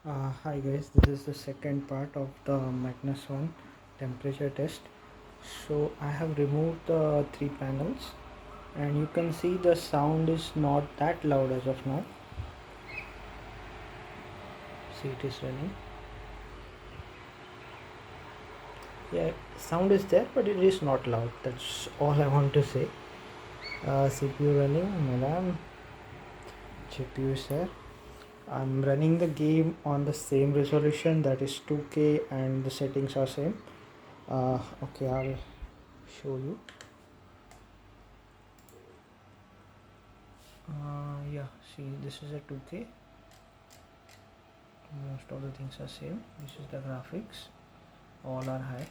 Hi guys, this is the second part of the Magnus 1 temperature test. So I have removed the three panels and you can see the sound is not that loud as of now. See, it is running. Yeah, sound is there but it is not loud. That's all I want to say. CPU running, madam. GPU is there. I'm running the game on the same resolution, that is 2K, and the settings are same. Okay, I'll show you. Yeah, see, this is a 2K. Most of the things are same. This is the graphics. All are high.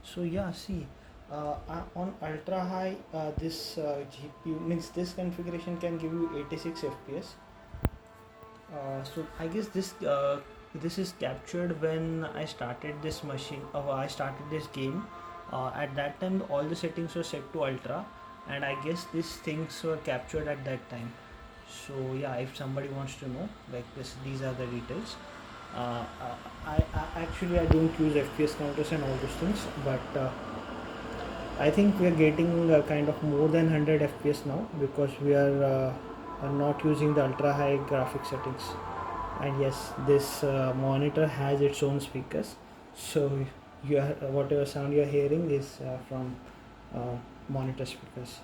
So yeah, see, on ultra high, this GPU means this configuration can give you 86 FPS. So I guess this is captured when I started this machine. I started this game. At that time, all the settings were set to ultra, and I guess these things were captured at that time. So yeah, if somebody wants to know, like this, these are the details. I don't use FPS counters and all those things, but I think we are getting kind of more than 100 FPS now because we are not using the ultra high graphic settings. And yes, this monitor has its own speakers, so whatever sound you are hearing is from monitor speakers.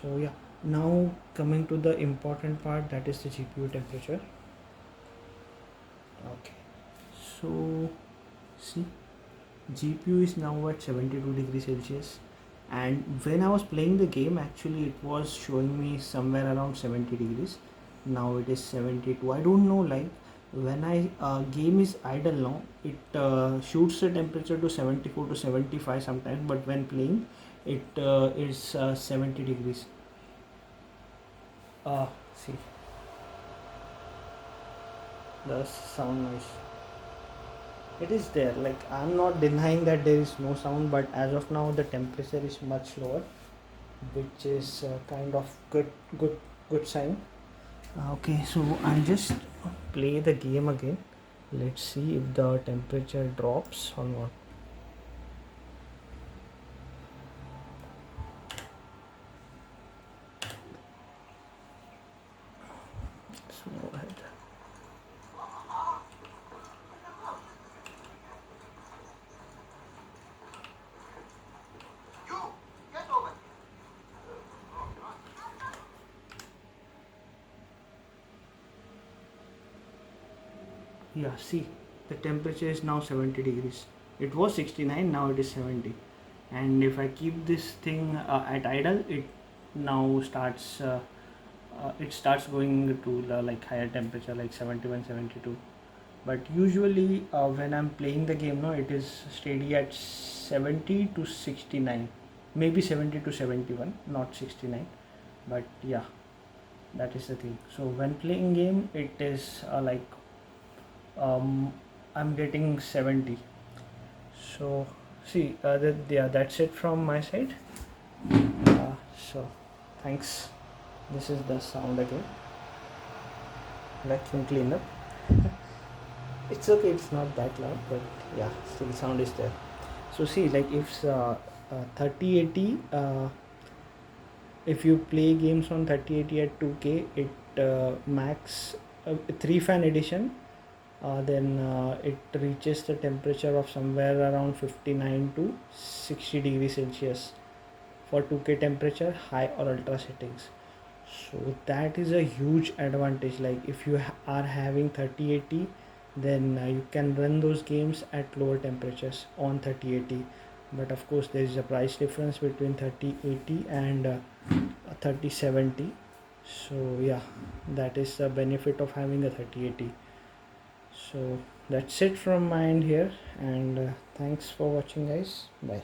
So yeah, now coming to the important part, that is the GPU temperature. Okay, so see, GPU is now at 72 degrees Celsius, and when I was playing the game, actually it was showing me somewhere around 70 degrees. Now it is 72. I don't know, like when I game is idle now, it shoots the temperature to 74 to 75 sometimes, but when playing, it is 70 degrees. See the sound noise. It is there. Like, I'm not denying that there is no sound, but as of now the temperature is much lower, which is kind of good sign. Okay, so I'll just play the game again. Let's see if the temperature drops or not. So go ahead. Yeah, see, the temperature is now 70 degrees. It was 69, now it is 70. And if I keep this thing at idle, it starts going to the like higher temperature, like 71, 72. But usually when I'm playing the game now, it is steady at 70 to 69, maybe 70 to 71, not 69. But yeah, that is the thing. So when playing game, it is um, I'm getting 70. So see, yeah, that's it from my side. So thanks. This is the sound again. Vacuum cleaner. It's okay, it's not that loud, but yeah, still sound is there. So see, like if 3080, if you play games on 3080 at 2K, it max 3 fan edition, then it reaches the temperature of somewhere around 59 to 60 degrees Celsius for 2K temperature, high or ultra settings. So that is a huge advantage. Like if you are having 3080, then you can run those games at lower temperatures on 3080. But of course there is a price difference between 3080 and 3070. So yeah, that is the benefit of having a 3080. So that's it from my end here, and thanks for watching guys. Bye.